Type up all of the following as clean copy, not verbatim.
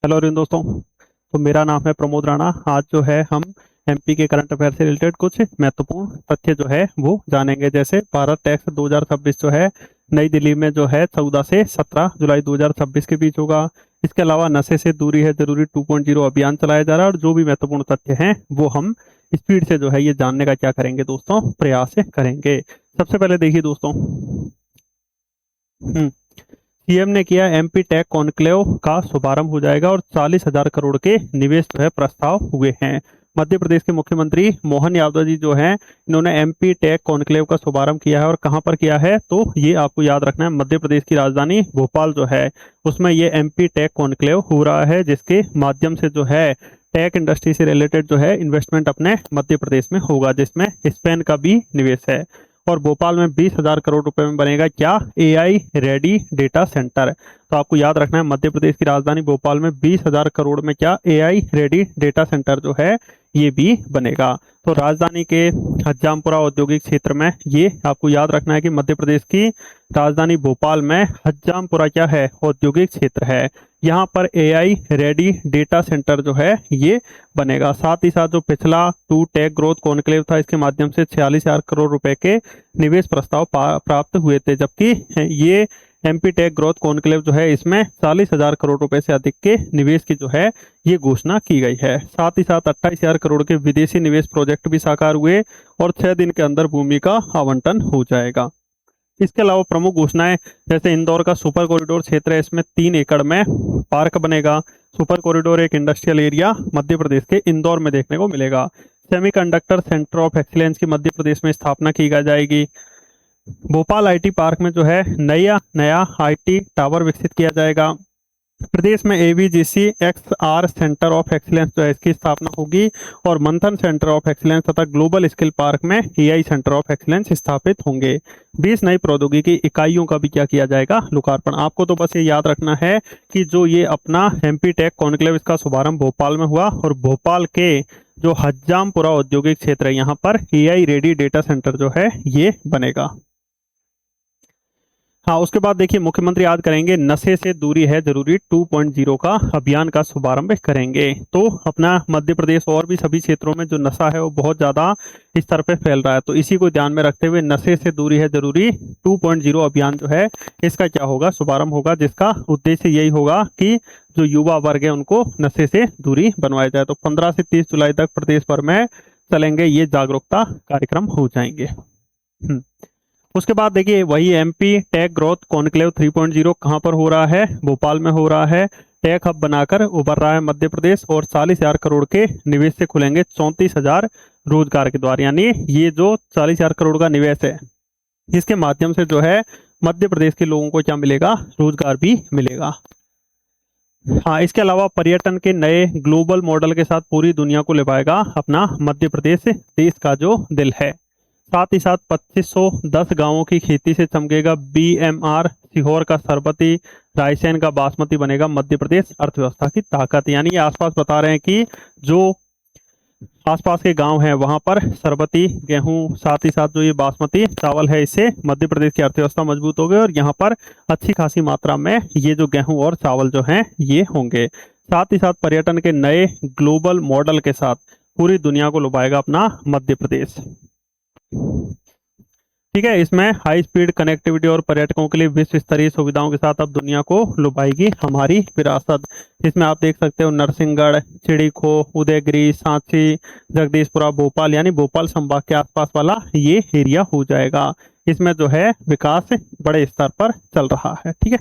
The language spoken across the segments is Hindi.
हेलो रिन दोस्तों। तो मेरा नाम है प्रमोद राणा। आज जो है हम एमपी के करंट अफेयर से रिलेटेड कुछ महत्वपूर्ण तथ्य जो है वो जानेंगे। जैसे भारत टैक्स 2026 जो है नई दिल्ली में जो है 14 से 17 जुलाई 2026 के बीच होगा। इसके अलावा नशे से दूरी है जरूरी 2.0 अभियान चलाया जा रहा है। और जो भी महत्वपूर्ण तथ्य हैं वो हम स्पीड से जो है ये जानने का क्या करेंगे दोस्तों, प्रयास करेंगे। सबसे पहले देखिए दोस्तों, सीएम ने किया एमपी टेक कॉन्क्लेव का शुभारंभ हो जाएगा और 40,000 करोड़ के निवेश जो है प्रस्ताव हुए हैं। मध्य प्रदेश के मुख्यमंत्री मोहन यादव जी जो हैं, इन्होंने एमपी टेक कॉन्क्लेव का शुभारंभ किया है। और कहां पर किया है तो ये आपको याद रखना है, मध्य प्रदेश की राजधानी भोपाल जो है उसमें ये एमपी टेक कॉन्क्लेव हो रहा है, जिसके माध्यम से जो है टेक इंडस्ट्री से रिलेटेड जो है इन्वेस्टमेंट अपने मध्य प्रदेश में होगा, जिसमें स्पेन का भी निवेश है। और भोपाल में 20,000 करोड़ रुपए में बनेगा क्या, एआई रेडी डेटा सेंटर। तो आपको याद रखना है, मध्य प्रदेश की राजधानी भोपाल में 20,000 करोड़ में क्या, एआई रेडी डेटा सेंटर जो है ये भी बनेगा। तो राजधानी के हज्जामपुरा औद्योगिक क्षेत्र में, ये आपको याद रखना है कि मध्य प्रदेश की राजधानी भोपाल में हज्जामपुरा क्या है, औद्योगिक क्षेत्र है। यहाँ पर एआई रेडी डेटा सेंटर जो है ये बनेगा। साथ ही साथ जो पिछला टू टेक ग्रोथ कॉन्क्लेव था, इसके माध्यम से 46,000 करोड़ रुपए के निवेश प्रस्ताव प्राप्त हुए थे, जबकि ये एमपी टेक ग्रोथ कॉन्क्लेव जो है इसमें 40,000 करोड़ रुपए से अधिक के निवेश की जो है ये घोषणा की गई है। साथ ही साथ 28,000 करोड़ के विदेशी निवेश प्रोजेक्ट भी साकार हुए और 6 दिन के अंदर भूमि का आवंटन हो जाएगा। इसके अलावा प्रमुख घोषणाएं, जैसे इंदौर का सुपर कॉरिडोर क्षेत्र है, इसमें 3 एकड़ में पार्क बनेगा। सुपर कॉरिडोर एक इंडस्ट्रियल एरिया मध्य प्रदेश के इंदौर में देखने को मिलेगा। सेमीकंडक्टर सेंटर ऑफ एक्सीलेंस की मध्य प्रदेश में स्थापना की जाएगी। भोपाल आईटी पार्क में जो है नया नया आईटी टावर विकसित किया जाएगा। प्रदेश में AVGC XR centre of excellence जो है इसकी स्थापना होगी। और मंथन सेंटर ऑफ एक्सीलेंस तथा ग्लोबल स्किल पार्क में एआई सेंटर ऑफ एक्सीलेंस स्थापित होंगे। 20 नई प्रौद्योगिकी इकाइयों का भी क्या किया जाएगा, लोकार्पण। आपको तो बस ये याद रखना है कि जो ये अपना एमपी टेक कॉन्क्लेव इसका शुभारंभ भोपाल में हुआ और भोपाल के जो हज्जामपुरा औद्योगिक क्षेत्र है यहाँ पर एआई रेडी डेटा सेंटर जो है ये बनेगा। हाँ, उसके बाद देखिए मुख्यमंत्री आज करेंगे नशे से दूरी है जरूरी 2.0 का अभियान का शुभारंभ करेंगे। तो अपना मध्य प्रदेश और भी सभी क्षेत्रों में जो नशा है वो बहुत ज्यादा स्तर पे फैल रहा है, तो इसी को ध्यान में रखते हुए नशे से दूरी है जरूरी 2.0 अभियान जो है इसका क्या होगा, शुभारंभ होगा, जिसका उद्देश्य यही होगा कि जो युवा वर्ग है उनको नशे से दूरी बनवाया जाए। तो 15 से 30 जुलाई तक प्रदेश भर में चलेंगे ये जागरूकता कार्यक्रम हो जाएंगे। उसके बाद देखिए वही एमपी टेक ग्रोथ कॉन्क्लेव 3.0 कहाँ पर हो रहा है, भोपाल में हो रहा है। टेक हब बनाकर उभर रहा है मध्य प्रदेश और 40,000 करोड़ के निवेश से खुलेंगे 34,000 रोजगार के द्वार। यानी ये जो 40,000 करोड़ का निवेश है इसके माध्यम से जो है मध्य प्रदेश के लोगों को क्या मिलेगा, रोजगार भी मिलेगा। हाँ, इसके अलावा पर्यटन के नए ग्लोबल मॉडल के साथ पूरी दुनिया को लिभाएगा अपना मध्य प्रदेश, देश का जो दिल है। साथ ही साथ 2510 गांवों की खेती से चमकेगा बीएमआर। सीहोर का सरबती, रायसेन का बासमती बनेगा मध्य प्रदेश अर्थव्यवस्था की ताकत। यानी ये आसपास बता रहे हैं कि जो आसपास के गांव हैं वहां पर सरबती गेहूं, साथ ही साथ जो ये बासमती चावल है, इससे मध्य प्रदेश की अर्थव्यवस्था मजबूत हो गई और यहाँ पर अच्छी खासी मात्रा में ये जो गेहूं और चावल जो हैं ये होंगे। साथ ही साथ पर्यटन के नए ग्लोबल मॉडल के साथ पूरी दुनिया को लुभाएगा अपना मध्य प्रदेश। ठीक है, इसमें हाई स्पीड कनेक्टिविटी और पर्यटकों के लिए विश्व स्तरीय सुविधाओं के साथ अब दुनिया को लुभाएगी हमारी विरासत। इसमें आप देख सकते हो नरसिंहगढ़, चिड़ीखो, उदयगिरी, सांची, जगदीशपुरा, भोपाल, यानी भोपाल संभाग के आसपास वाला ये एरिया हो जाएगा। इसमें जो है विकास बड़े स्तर पर चल रहा है। ठीक है,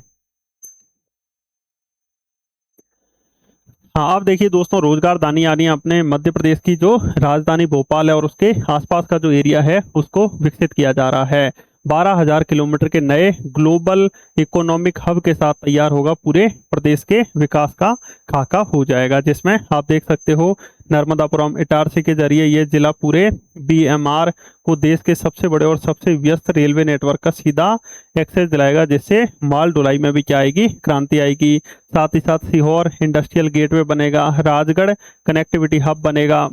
हाँ अब देखिए दोस्तों, रोजगार दानी यानी अपने मध्य प्रदेश की जो राजधानी भोपाल है और उसके आसपास का जो एरिया है उसको विकसित किया जा रहा है। 12,000 किलोमीटर के नए ग्लोबल इकोनॉमिक हब के साथ तैयार होगा पूरे प्रदेश के विकास का खाका हो जाएगा, जिसमें आप देख सकते हो नर्मदापुरम इटारसी के जरिए ये जिला पूरे बीएमआर को देश के सबसे बड़े और सबसे व्यस्त रेलवे नेटवर्क का सीधा एक्सेस दिलाएगा, जिससे माल ढुलाई में भी क्या आएगी, क्रांति आएगी। साथ ही साथ सीहोर इंडस्ट्रियल गेटवे बनेगा, राजगढ़ कनेक्टिविटी हब बनेगा।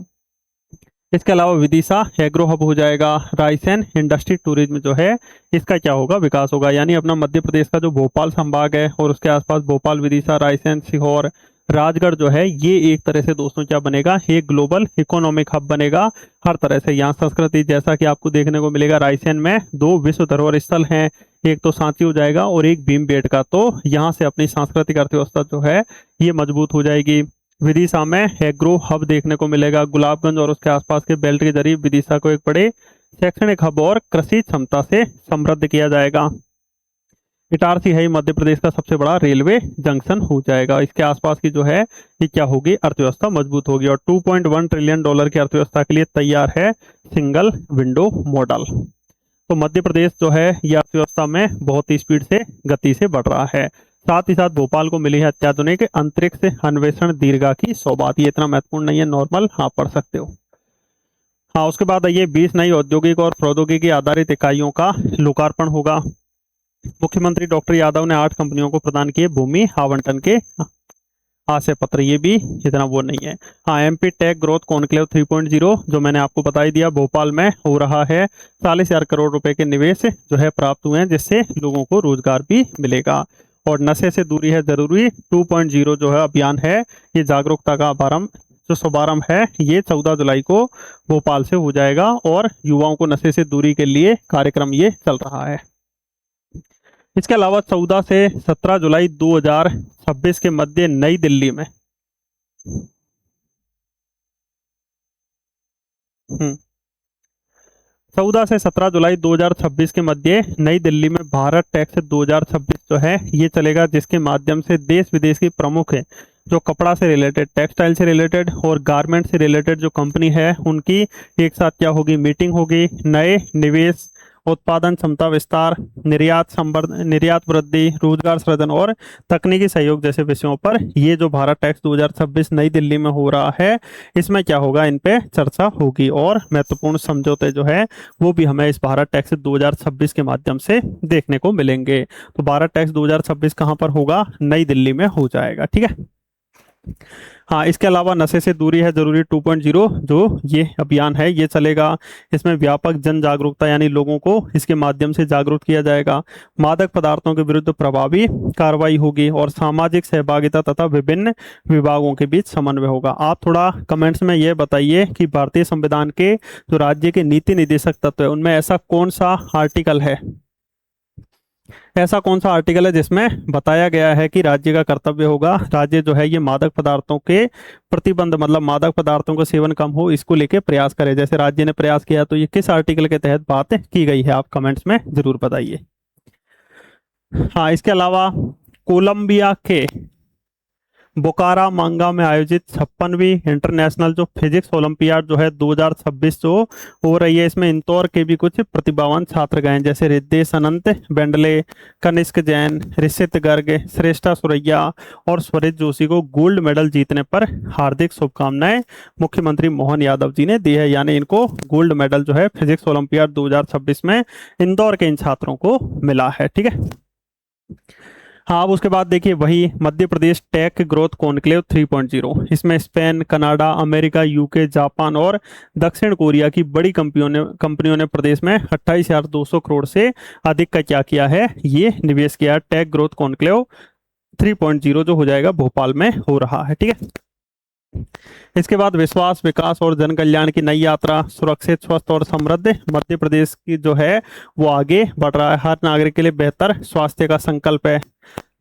इसके अलावा विदिशा एग्रो हब हो जाएगा। रायसेन इंडस्ट्री टूरिज्म जो है इसका क्या होगा, विकास होगा। यानी अपना मध्य प्रदेश का जो भोपाल संभाग है और उसके आसपास भोपाल, विदिशा, रायसेन, सीहोर, राजगढ़ जो है ये एक तरह से दोस्तों क्या बनेगा, एक ग्लोबल इकोनॉमिक हब बनेगा हर तरह से। यहाँ संस्कृति जैसा कि आपको देखने को मिलेगा, रायसेन में 2 विश्व धरोहर स्थल हैं, एक तो सांची हो जाएगा और एक भीमबेटका, तो यहाँ से अपनी सांस्कृतिक अर्थव्यवस्था जो है ये मजबूत हो जाएगी। विदिशा में एग्रो हब देखने को मिलेगा, गुलाबगंज और उसके आसपास के बेल्ट के जरिए विदिशा को एक बड़े शैक्षणिक हब और कृषि क्षमता से समृद्ध किया जाएगा। इटारसी है मध्य प्रदेश का सबसे बड़ा रेलवे जंक्शन हो जाएगा। इसके आसपास की जो है ये क्या होगी, अर्थव्यवस्था मजबूत होगी और $2.1 ट्रिलियन की अर्थव्यवस्था के लिए तैयार है सिंगल विंडो मॉडल। तो मध्य प्रदेश जो है ये अर्थव्यवस्था में बहुत ही स्पीड से गति से बढ़ रहा है। साथ ही साथ भोपाल को मिली है अत्याधुनिक अंतरिक्ष अन्वेषण दीर्घा की सौगात। ये इतना महत्वपूर्ण नहीं है, नॉर्मल हाँ पढ़ सकते हो। हाँ, उसके बाद आइए 20 नई औद्योगिक और प्रौद्योगिकी आधारित इकाइयों का लोकार्पण होगा। मुख्यमंत्री डॉक्टर यादव ने 8 कंपनियों को प्रदान किए भूमि आवंटन के आशय पत्र, ये भी इतना वो नहीं है। हाँ, एमपी टेक ग्रोथ कॉन्क्लेव 3.0 जो मैंने आपको बता ही दिया, भोपाल में हो रहा है। 40,000 करोड़ रुपए के निवेश जो है प्राप्त हुए हैं, जिससे लोगों को रोजगार भी मिलेगा। और नशे से दूरी है जरूरी 2.0 जो है अभियान है, ये जागरूकता का शुभारंभ है, ये 14 जुलाई को भोपाल से हो जाएगा और युवाओं को नशे से दूरी के लिए कार्यक्रम ये चल रहा है। इसके अलावा 14 से 17 जुलाई 2026 के मध्य नई दिल्ली में 14 से 17 जुलाई 2026 के मध्य नई दिल्ली में भारत टैक्स 2026 जो है ये चलेगा, जिसके माध्यम से देश विदेश की प्रमुख है जो कपड़ा से रिलेटेड, टेक्सटाइल से रिलेटेड और गारमेंट से रिलेटेड जो कंपनी है उनकी एक साथ क्या होगी, मीटिंग होगी। नए निवेश, उत्पादन क्षमता विस्तार, निर्यात वृद्धि, रोजगार सृजन और तकनीकी सहयोग जैसे विषयों पर ये जो भारत टैक्स 2026 नई दिल्ली में हो रहा है, इसमें क्या होगा, इन पे चर्चा होगी और महत्वपूर्ण समझौते जो है वो भी हमें इस भारत टैक्स 2026 के माध्यम से देखने को मिलेंगे। तो भारत टैक्स 2026 कहाँ पर होगा, नई दिल्ली में हो जाएगा। ठीक है। हाँ, इसके अलावा नशे से दूरी है जरूरी 2.0 जो ये अभियान है ये चलेगा। इसमें व्यापक जन जागरूकता यानी लोगों को इसके माध्यम से जागरूक किया जाएगा। मादक पदार्थों के विरुद्ध प्रभावी कार्रवाई होगी और सामाजिक सहभागिता तथा विभिन्न विभागों के बीच समन्वय होगा। आप थोड़ा कमेंट्स में ये बताइए कि भारतीय संविधान के जो राज्य के नीति निर्देशक तत्व है उनमें ऐसा कौन सा आर्टिकल है, ऐसा कौन सा आर्टिकल है जिसमें बताया गया है कि राज्य का कर्तव्य होगा, राज्य जो है ये मादक पदार्थों के प्रतिबंध, मतलब मादक पदार्थों का सेवन कम हो, इसको लेके प्रयास करे। जैसे राज्य ने प्रयास किया तो ये किस आर्टिकल के तहत बात की गई है, आप कमेंट्स में जरूर बताइए। हाँ, इसके अलावा कोलंबिया के बोकारा मांगा में आयोजित 56वीं इंटरनेशनल जो फिजिक्स ओलंपियाड जो है 2026 जो हो रही है, इसमें इंदौर के भी कुछ प्रतिभावान छात्र गए, जैसे रिद्धेश अनंत बेंडले, कनिष्क जैन, ऋषित गर्ग, श्रेष्ठा सुरैया और स्वरित जोशी को गोल्ड मेडल जीतने पर हार्दिक शुभकामनाएं मुख्यमंत्री मोहन यादव जी ने दी है। यानी इनको गोल्ड मेडल जो है फिजिक्स ओलंपियाड 2026 में इंदौर के इन छात्रों को मिला है। ठीक है। हाँ, अब उसके बाद देखिए वही Madhya Pradesh take growth conclave 3.0, इसमें Spain, Canada, America, UK, Japan और दक्षिण कोरिया की बड़ी कंपनियों ने प्रदेश में 28,200 करोड़ से अधिक का क्या किया है, ये निवेश किया। टेक ग्रोथ कॉन्क्लेव 3.0 जो हो जाएगा भोपाल में हो रहा है। ठीक है। इसके बाद विश्वास, विकास और जन कल्याण की नई यात्रा, सुरक्षित, स्वस्थ और समृद्ध मध्य प्रदेश की जो है वो आगे बढ़ रहा है। हर नागरिक के लिए बेहतर स्वास्थ्य का संकल्प है,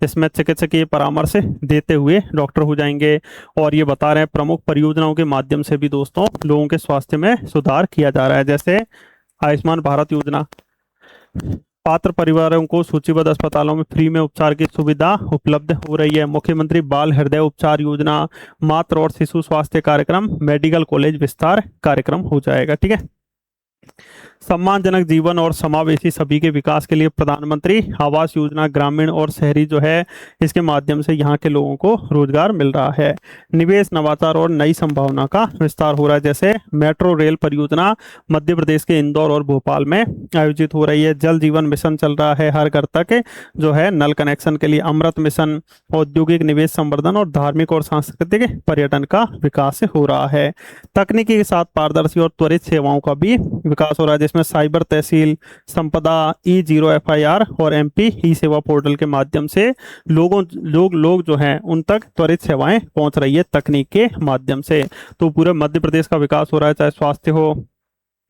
इसमें चिकित्सकीय परामर्श देते हुए डॉक्टर हो जाएंगे। और ये बता रहे हैं प्रमुख परियोजनाओं के माध्यम से भी दोस्तों लोगों के स्वास्थ्य में सुधार किया जा रहा है, जैसे आयुष्मान भारत योजना, पात्र परिवारों को सूचीबद्ध अस्पतालों में फ्री में उपचार की सुविधा उपलब्ध हो रही है। मुख्यमंत्री बाल हृदय उपचार योजना, मातृ और शिशु स्वास्थ्य कार्यक्रम, मेडिकल कॉलेज विस्तार कार्यक्रम हो जाएगा। ठीक है। सम्मानजनक जीवन और समावेशी सभी के विकास के लिए प्रधानमंत्री आवास योजना ग्रामीण और शहरी जो है इसके माध्यम से यहाँ के लोगों को रोजगार मिल रहा है। निवेश, नवाचार और नई संभावना का विस्तार हो रहा है, जैसे मेट्रो रेल परियोजना मध्य प्रदेश के इंदौर और भोपाल में आयोजित हो रही है। जल जीवन मिशन चल रहा है, हर घर तक जो है नल कनेक्शन के लिए अमृत मिशन, औद्योगिक निवेश संवर्धन और धार्मिक और सांस्कृतिक पर्यटन का विकास हो रहा है। तकनीकी के साथ पारदर्शी और त्वरित सेवाओं का भी विकास हो रहा है, जिसमें साइबर तहसील, संपदा, E0 FIR और MP ई सेवा पोर्टल के माध्यम से लोग जो हैं उन तक त्वरित सेवाएं पहुंच रही है तकनीक के माध्यम से। तो पूरे मध्य प्रदेश का विकास हो रहा है, चाहे स्वास्थ्य हो,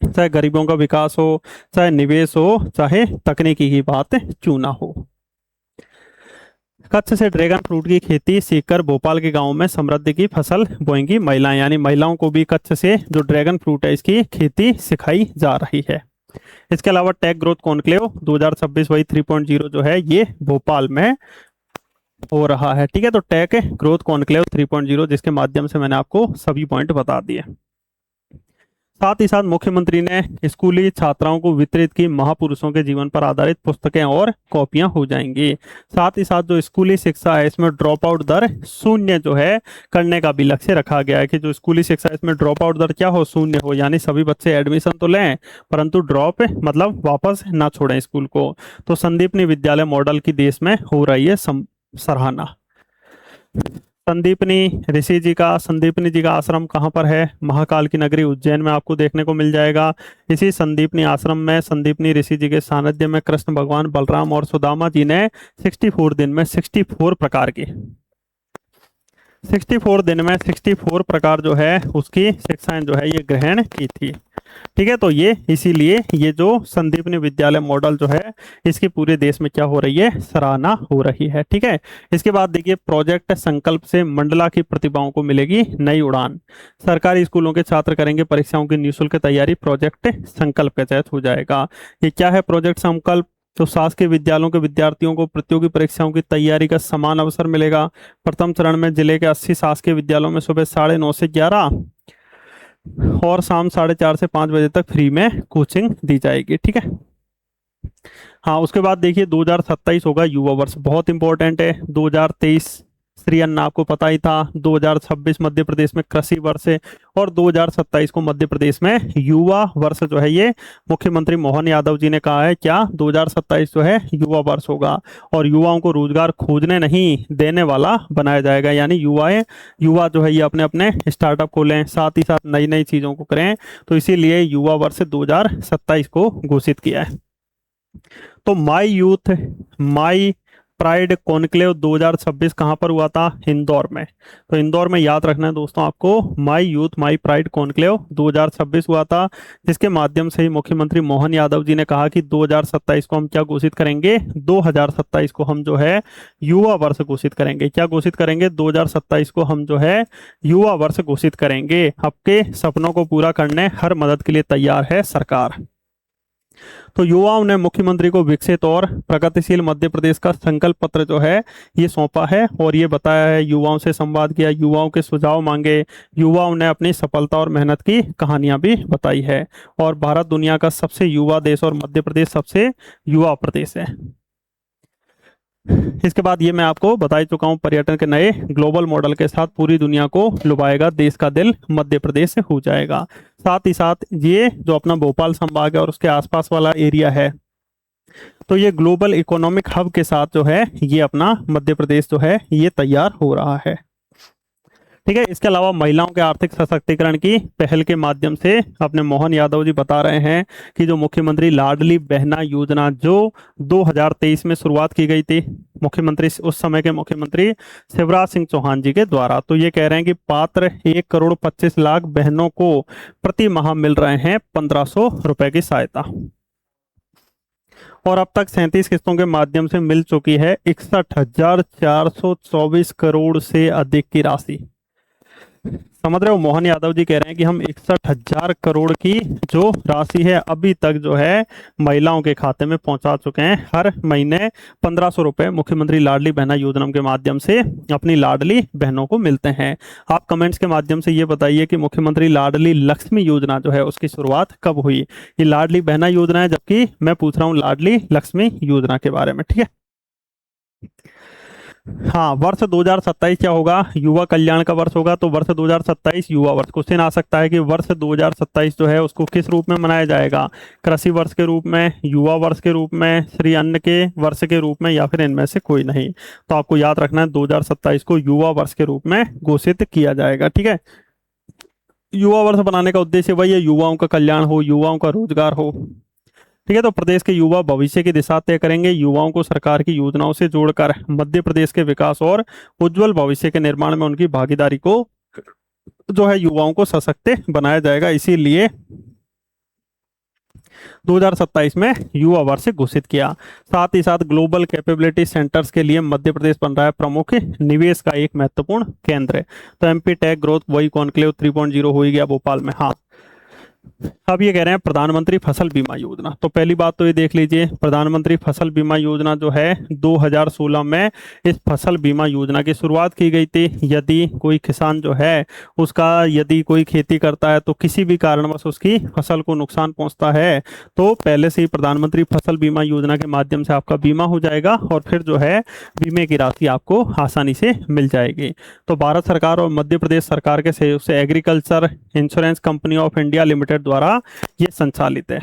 चाहे गरीबों का विकास हो, चाहे निवेश हो, चाहे तकनीकी की बात क्यों ना हो। कच्छ से ड्रैगन फ्रूट की खेती सीखकर भोपाल के गांव में समृद्धि की फसल बोएंगी महिलाएं, यानी महिलाओं को भी कच्छ से जो ड्रैगन फ्रूट है इसकी खेती सिखाई जा रही है। इसके अलावा टेक ग्रोथ कॉन्क्लेव 2026 वही 3.0 जो है ये भोपाल में हो रहा है। ठीक है, तो टेक ग्रोथ कॉन्क्लेव 3.0 जिसके माध्यम से मैंने आपको सभी पॉइंट बता दिए। साथ ही साथ मुख्यमंत्री ने स्कूली छात्राओं को वितरित की महापुरुषों के जीवन पर आधारित पुस्तकें और कॉपियां हो जाएंगी। साथ ही साथ जो स्कूली शिक्षा है इसमें ड्रॉप आउट दर शून्य जो है करने का भी लक्ष्य रखा गया है कि जो स्कूली शिक्षा है इसमें ड्रॉप आउट दर क्या हो, शून्य हो, यानी सभी बच्चे एडमिशन तो लें परंतु ड्रॉप मतलब वापस ना छोड़ें स्कूल को। तो संदीपनी विद्यालय मॉडल की देश में हो रही है सराहना। संदीपनी जी का आश्रम कहाँ पर है? महाकाल की नगरी उज्जैन में आपको देखने को मिल जाएगा। इसी संदीपनी आश्रम में संदीपनी ऋषि जी के सानिध्य में कृष्ण भगवान, बलराम और सुदामा जी ने 64 दिन में 64 प्रकार जो है उसकी शिक्षाएं जो है ये ग्रहण की थी। ठीक है, तो ये इसीलिए ये जो संदीपनी विद्यालय मॉडल जो है इसकी पूरे देश में क्या हो रही है, सराहना हो रही है। ठीक है, इसके बाद देखिए प्रोजेक्ट संकल्प से मंडला की प्रतिभाओं को मिलेगी नई उड़ान। सरकारी स्कूलों के छात्र करेंगे परीक्षाओं की निःशुल्क तैयारी, प्रोजेक्ट संकल्प के तहत हो जाएगा। ये क्या है प्रोजेक्ट संकल्प? तो शासकीय विद्यालयों के विद्यार्थियों को प्रतियोगी परीक्षाओं की तैयारी का समान अवसर मिलेगा। प्रथम चरण में जिले के 80 शासकीय विद्यालयों में सुबह 9:30 से 11 और शाम 4:30 से 5 बजे तक फ्री में कोचिंग दी जाएगी। ठीक है, हाँ उसके बाद देखिए 2027 होगा युवा वर्ष, बहुत इंपॉर्टेंट है। 2023 श्री अन्न आपको पता ही था, 2026 मध्य प्रदेश में कृषि वर्ष है और 2027 को मध्य प्रदेश में युवा वर्ष जो है ये मुख्यमंत्री मोहन यादव जी ने कहा है क्या 2027 जो है युवा वर्ष होगा और युवाओं को रोजगार खोजने नहीं देने वाला बनाया जाएगा, यानी युवा जो है ये अपने अपने स्टार्टअप खोलें, साथ ही साथ नई नई चीजों को करें। तो इसीलिए युवा वर्ष 2027 को घोषित किया है। तो माई प्राइड कॉन्क्लेव 2026 कहाँ पर हुआ था? इंदौर में। तो इंदौर में याद रखना है दोस्तों आपको, माई यूथ माई प्राइड कॉन्क्लेव 2026 हुआ था, जिसके माध्यम से ही मुख्यमंत्री मोहन यादव जी ने कहा कि 2027 को हम क्या घोषित करेंगे, 2027 को हम जो है युवा वर्ष घोषित करेंगे। क्या घोषित करेंगे? 2027 को हम जो है युवा वर्ष घोषित करेंगे। आपके सपनों को पूरा करने हर मदद के लिए तैयार है सरकार। तो युवाओं ने मुख्यमंत्री को विकसित और प्रगतिशील मध्य प्रदेश का संकल्प पत्र जो है ये सौंपा है और ये बताया है, युवाओं से संवाद किया, युवाओं के सुझाव मांगे, युवाओं ने अपनी सफलता और मेहनत की कहानियां भी बताई है। और भारत दुनिया का सबसे युवा देश और मध्य प्रदेश सबसे युवा प्रदेश है। इसके बाद ये मैं आपको बता ही चुका हूँ, पर्यटन के नए ग्लोबल मॉडल के साथ पूरी दुनिया को लुभाएगा देश का दिल मध्य प्रदेश हो जाएगा। साथ ही साथ ये जो अपना भोपाल संभाग है और उसके आसपास वाला एरिया है, तो ये ग्लोबल इकोनॉमिक हब के साथ जो है ये अपना मध्य प्रदेश जो है ये तैयार हो रहा है। ठीक है, इसके अलावा महिलाओं के आर्थिक सशक्तिकरण की पहल के माध्यम से अपने मोहन यादव जी बता रहे हैं कि जो मुख्यमंत्री लाडली बहना योजना जो 2023 में शुरुआत की गई थी मुख्यमंत्री उस समय के मुख्यमंत्री शिवराज सिंह चौहान जी के द्वारा, तो ये कह रहे हैं कि पात्र 1,25,00,000 बहनों को प्रति माह मिल रहे हैं 1,500 रुपए की सहायता और अब तक 37 किस्तों के माध्यम से मिल चुकी है 61,424 करोड़ से अधिक की राशि। समझ रहे हो, मोहन यादव जी कह रहे हैं कि हम 61,000 करोड़ की जो राशि है अभी तक जो है महिलाओं के खाते में पहुंचा चुके हैं। हर महीने 1,500 रुपए मुख्यमंत्री लाडली बहना योजना के माध्यम से अपनी लाडली बहनों को मिलते हैं। आप कमेंट्स के माध्यम से ये बताइए कि मुख्यमंत्री लाडली लक्ष्मी योजना जो है उसकी शुरुआत कब हुई। ये लाडली बहना योजना है, जबकि मैं पूछ रहा हूँ लाडली लक्ष्मी योजना के बारे में। ठीक है, हाँ वर्ष 2027 क्या होगा? युवा कल्याण का वर्ष होगा। तो वर्ष 2027 युवा वर्ष, क्वेश्चन आ सकता है कि वर्ष 2027 जो है उसको किस रूप में मनाया जाएगा, कृषि वर्ष के रूप में, युवा वर्ष के रूप में, श्री अन्न के वर्ष के रूप में, या फिर इनमें से कोई नहीं। तो आपको याद रखना है 2027 को युवा वर्ष के रूप में घोषित किया जाएगा। ठीक है, युवा वर्ष बनाने का उद्देश्य वही है, युवाओं का कल्याण हो, युवाओं का रोजगार हो। ठीक है, तो प्रदेश के युवा भविष्य की दिशा तय करेंगे। युवाओं को सरकार की योजनाओं से जोड़कर मध्य प्रदेश के विकास और उज्जवल भविष्य के निर्माण में उनकी भागीदारी को जो है युवाओं को सशक्त बनाया जाएगा। इसीलिए 2027 में युवा वर्ष घोषित किया। साथ ही साथ ग्लोबल कैपेबिलिटी सेंटर्स के लिए मध्य प्रदेश बन रहा है प्रमुख निवेश का एक महत्वपूर्ण केंद्र। तो एमपी टेक ग्रोथ वही कॉन्क्लेव 3.0 हो ही गया भोपाल में। हाँ, अब ये कह रहे हैं प्रधानमंत्री फसल बीमा योजना। तो पहली बात तो ये देख लीजिए, प्रधानमंत्री फसल बीमा योजना जो है 2016 में इस फसल बीमा योजना की शुरुआत की गई थी। यदि कोई किसान जो है उसका यदि कोई खेती करता है तो किसी भी कारणवश उसकी फसल को नुकसान पहुंचता है तो पहले से ही प्रधानमंत्री फसल बीमा योजना के माध्यम से आपका बीमा हो जाएगा और फिर जो है बीमे की राशि आपको आसानी से मिल जाएगी। तो भारत सरकार और मध्य प्रदेश सरकार के सहयोग से agriculture insurance company of India limited द्वारा ये संचालित है।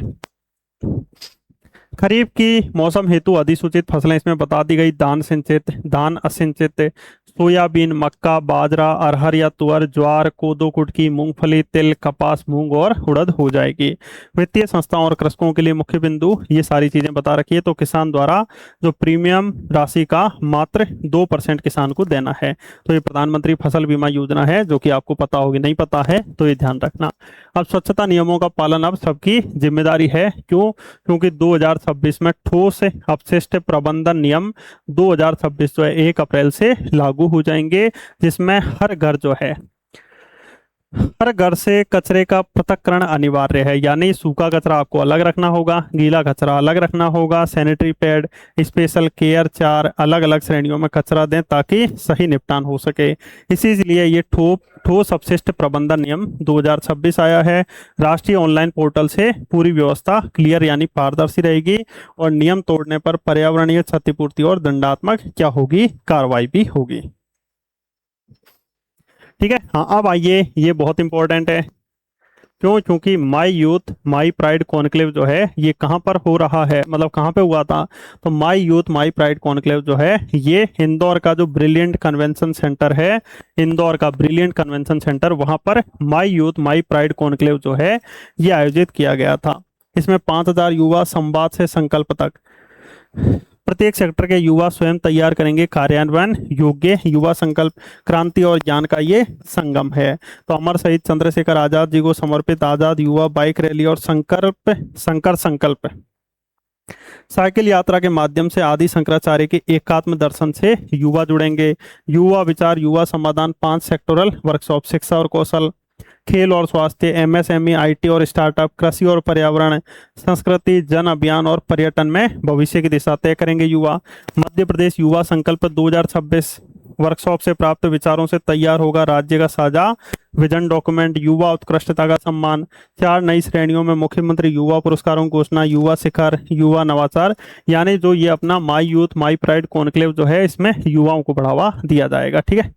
खरीफ की मौसम हेतु अधिसूचित फसलें इसमें बता दी गई, धान सिंचित, धान असिंचित, सोयाबीन, मक्का, बाजरा, अरहर या तुअर, ज्वार, कोदो, कुटकी, मूंगफली, तिल, कपास, मूंग और उड़द हो जाएगी। वित्तीय संस्थाओं और कृषकों के लिए मुख्य बिंदु ये सारी चीजें बता रखी है। तो किसान द्वारा जो प्रीमियम राशि का मात्र 2% किसान को देना है। तो ये प्रधानमंत्री फसल बीमा योजना है जो कि आपको पता होगी, नहीं पता है तो ये ध्यान रखना। अब स्वच्छता नियमों का पालन अब सबकी जिम्मेदारी है। क्यों? क्योंकि 2026 में ठोस अपशिष्ट प्रबंधन नियम 2026 जो है 1 अप्रैल से लागू हो जाएंगे, जिसमें हर घर से कचरे का पृथक्करण अनिवार्य है। यानी सूखा कचरा आपको अलग रखना होगा, गीला कचरा अलग रखना होगा। सैनिटरी पैड, स्पेशल केयर 4 अलग अलग श्रेणियों में कचरा दें ताकि सही निपटान हो सके। इसीलिए ये ठोस अपशिष्ट प्रबंधन नियम 2026 आया है। राष्ट्रीय ऑनलाइन पोर्टल से पूरी व्यवस्था क्लियर यानी पारदर्शी रहेगी और नियम तोड़ने पर पर्यावरणीय क्षतिपूर्ति और दंडात्मक क्या होगी, कार्रवाई भी होगी। ठीक है। हाँ, अब आइए, ये बहुत इंपॉर्टेंट है। क्यों? क्योंकि माई यूथ माई प्राइड कॉन्क्लेव जो है ये कहाँ पर हो रहा है, मतलब कहाँ पे हुआ था। तो माई यूथ माई प्राइड कॉन्क्लेव जो है ये इंदौर का जो ब्रिलियंट कन्वेंशन सेंटर है, इंदौर का ब्रिलियंट कन्वेंशन सेंटर, वहां पर माई यूथ माई प्राइड कॉन्क्लेव जो है ये आयोजित किया गया था। इसमें 5000 युवा संवाद से संकल्प तक प्रत्येक सेक्टर के युवा स्वयं तैयार करेंगे कार्यान्वयन योग्य युवा संकल्प। क्रांति और ज्ञान का ये संगम है। तो अमर शहीद चंद्रशेखर आजाद जी को समर्पित आजाद युवा बाइक रैली और संकल्प साइकिल यात्रा के माध्यम से आदि शंकराचार्य के एकात्म दर्शन से युवा जुड़ेंगे। युवा विचार, युवा समाधान, 5 सेक्टोरल वर्कशॉप, शिक्षा और कौशल, खेल और स्वास्थ्य, एमएसएमई, आईटी और स्टार्टअप, कृषि और पर्यावरण, संस्कृति, जन अभियान और पर्यटन में भविष्य की दिशा तय करेंगे युवा। मध्य प्रदेश युवा संकल्प 2026 वर्कशॉप से प्राप्त विचारों से तैयार होगा राज्य का साझा विजन डॉक्यूमेंट। युवा उत्कृष्टता का सम्मान, 4 नई श्रेणियों में मुख्यमंत्री युवा पुरस्कारों की घोषणा, युवा शिखर, युवा नवाचार। यानी जो ये अपना माई यूथ माई प्राइड कॉन्क्लेव जो है इसमें युवाओं को बढ़ावा दिया जाएगा। ठीक है,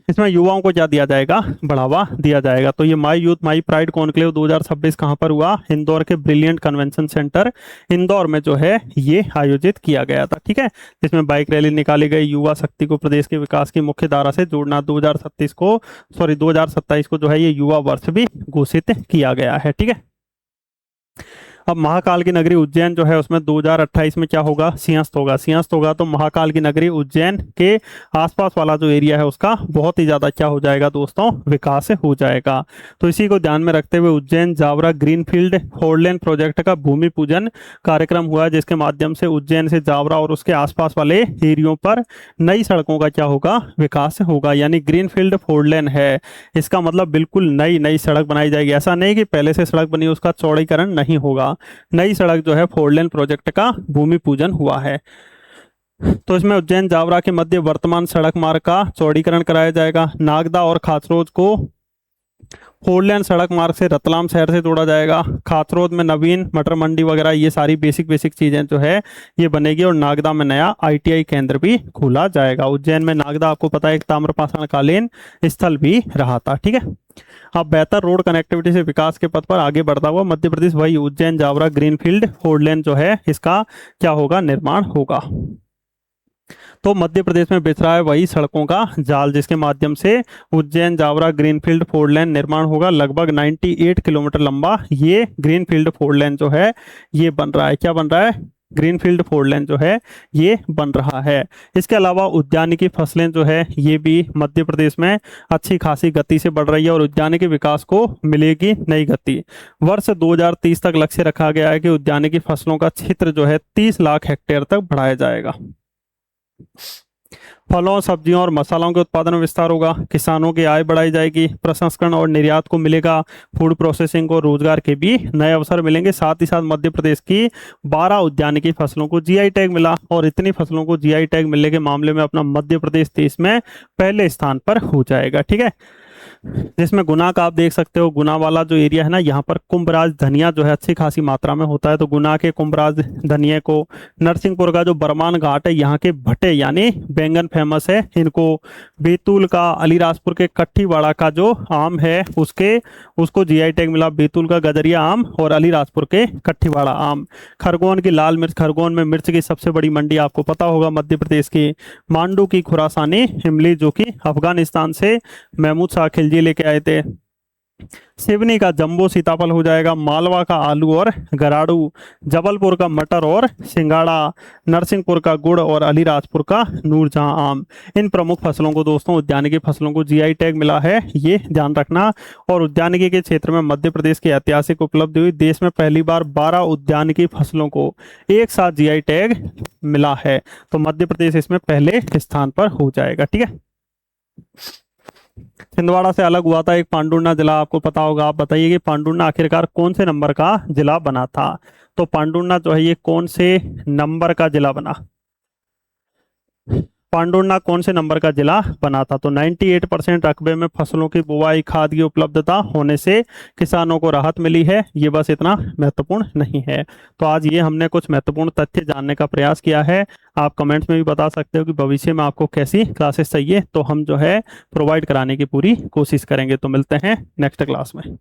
इसमें युवाओं को क्या दिया जाएगा, बढ़ावा दिया जाएगा। तो ये माई यूथ माई प्राइड कॉन्क्लेव 2026 कहां पर हुआ, इंदौर के ब्रिलियंट कन्वेंशन सेंटर इंदौर में जो है ये आयोजित किया गया था। ठीक है, जिसमें बाइक रैली निकाली गई। युवा शक्ति को प्रदेश के विकास की मुख्य धारा से जोड़ना, 2027 को जो है ये युवा वर्ष भी घोषित किया गया है। ठीक है, अब महाकाल की नगरी उज्जैन जो है उसमें 2028 में क्या होगा, सिंहस्थ होगा। तो महाकाल की नगरी उज्जैन के आसपास वाला जो एरिया है उसका बहुत ही ज्यादा क्या हो जाएगा दोस्तों, विकास हो जाएगा। तो इसी को ध्यान में रखते हुए उज्जैन जावरा ग्रीनफील्ड 4 लेन प्रोजेक्ट का भूमि पूजन कार्यक्रम हुआ, जिसके माध्यम से उज्जैन से जावरा और उसके आसपास वाले एरियो पर नई सड़कों का क्या होगा, विकास होगा। यानी ग्रीनफील्ड 4 लेन है, इसका मतलब बिल्कुल नई सड़क बनाई जाएगी। ऐसा नहीं कि पहले से सड़क बनी उसका चौड़ीकरण नहीं होगा, नई सड़क जो है 4 लेन प्रोजेक्ट का भूमि पूजन हुआ है। तो इसमें उज्जैन जावरा के मध्य वर्तमान सड़क मार्ग का चौड़ीकरण कराया जाएगा। नागदा और खाचरोद को 4 लेन सड़क मार्ग से रतलाम शहर से जोड़ा जाएगा। खाचरोद में नवीन मटर मंडी वगैरह ये सारी बेसिक चीजें जो है ये बनेगी और नागदा में नया आईटीआई केंद्र भी खोला जाएगा। उज्जैन में नागदा आपको पता है एक ताम्रपाषाण कालीन स्थल भी रहा था। ठीक है, अब बेहतर रोड कनेक्टिविटी से विकास के पथ पर आगे बढ़ता हुआ मध्य प्रदेश वही उज्जैन जावरा ग्रीनफील्ड 4 लेन जो है इसका क्या होगा, निर्माण होगा। तो मध्य प्रदेश में बिछ रहा है वही सड़कों का जाल जिसके माध्यम से Ujjain Jaora greenfield four lane निर्माण होगा। लगभग 98 किलोमीटर लंबा ये ग्रीनफील्ड फोर लेन जो है ये बन रहा है। क्या बन रहा है? ग्रीनफील्ड फोर लेन जो है ये बन रहा है। इसके अलावा उद्यानिकी फसलें जो है ये भी मध्य प्रदेश में अच्छी खासी गति से बढ़ रही है और उद्यानिकी विकास को मिलेगी नई गति। वर्ष 2030 तक लक्ष्य रखा गया है कि उद्यानिकी फसलों का क्षेत्र जो है 30 लाख हेक्टेयर तक बढ़ाया जाएगा। फलों, सब्जियों और मसालों के उत्पादन में विस्तार होगा। किसानों की आय बढ़ाई जाएगी। प्रसंस्करण और निर्यात को मिलेगा। फूड प्रोसेसिंग को रोजगार के भी नए अवसर मिलेंगे। साथ ही साथ मध्य प्रदेश की 12 उद्यानिकी फसलों को जीआई टैग मिला और इतनी फसलों को जीआई टैग मिलने के मामले में अपना मध्य प्रदेश देश में पहले स्थान पर हो जाएगा। ठीक है, जिसमें गुना का आप देख सकते हो, गुना वाला जो एरिया है ना, यहाँ पर कुंभराज धनिया जो है अच्छी खासी मात्रा में होता है। तो गुना के कुंभराज धनिया को, नरसिंहपुर का जो बरमान घाट है यहाँ के भट्टे यानी बैंगन फेमस है इनको, बैतूल का, अलीराजपुर के कट्ठीवाड़ा का जो आम है उसको जीआई टैग मिला। बैतूल का गदरिया आम और अलीराजपुर के कट्ठीवाड़ा आम। खरगोन की लाल मिर्च, खरगोन में मिर्च की सबसे बड़ी मंडी आपको पता होगा मध्य प्रदेश की। मांडू की खुरासानी इमली जो कि अफगानिस्तान से महमूद शाह खिलजी लेके आए थे। सिवनी का जंबो सीताफल हो जाएगा। मालवा का आलू और गराड़ू, जबलपुर का मटर और सिंगाड़ा, नरसिंहपुर का गुड़ और अलीराजपुर का नूरजहां आम। इन प्रमुख फसलों को दोस्तों, उद्यानिकी फसलों को जीआई टैग मिला है, ये ध्यान रखना। और उद्यानिकी के क्षेत्र में मध्य प्रदेश की ऐतिहासिक उपलब्धि हुई। देश में पहली बार 12 उद्यानिकी फसलों को एक साथ जीआई टैग मिला है। तो मध्य प्रदेश इसमें पहले स्थान पर हो जाएगा। ठीक है, छिंदवाड़ा से अलग हुआ था एक पांडुर्ना जिला, आपको पता होगा। आप बताइए कि पांडुर्ना आखिरकार कौन से नंबर का जिला बना था? तो पांडुर्ना जो है ये कौन से नंबर का जिला बना? पांडुर्ना कौन से नंबर का जिला बना था? तो 98% रकबे में फसलों की बुवाई, खाद की उपलब्धता होने से किसानों को राहत मिली है। ये बस इतना महत्वपूर्ण नहीं है। तो आज ये हमने कुछ महत्वपूर्ण तथ्य जानने का प्रयास किया है। आप कमेंट्स में भी बता सकते हो कि भविष्य में आपको कैसी क्लासेस चाहिए, तो हम जो है प्रोवाइड कराने की पूरी कोशिश करेंगे। तो मिलते हैं नेक्स्ट क्लास में।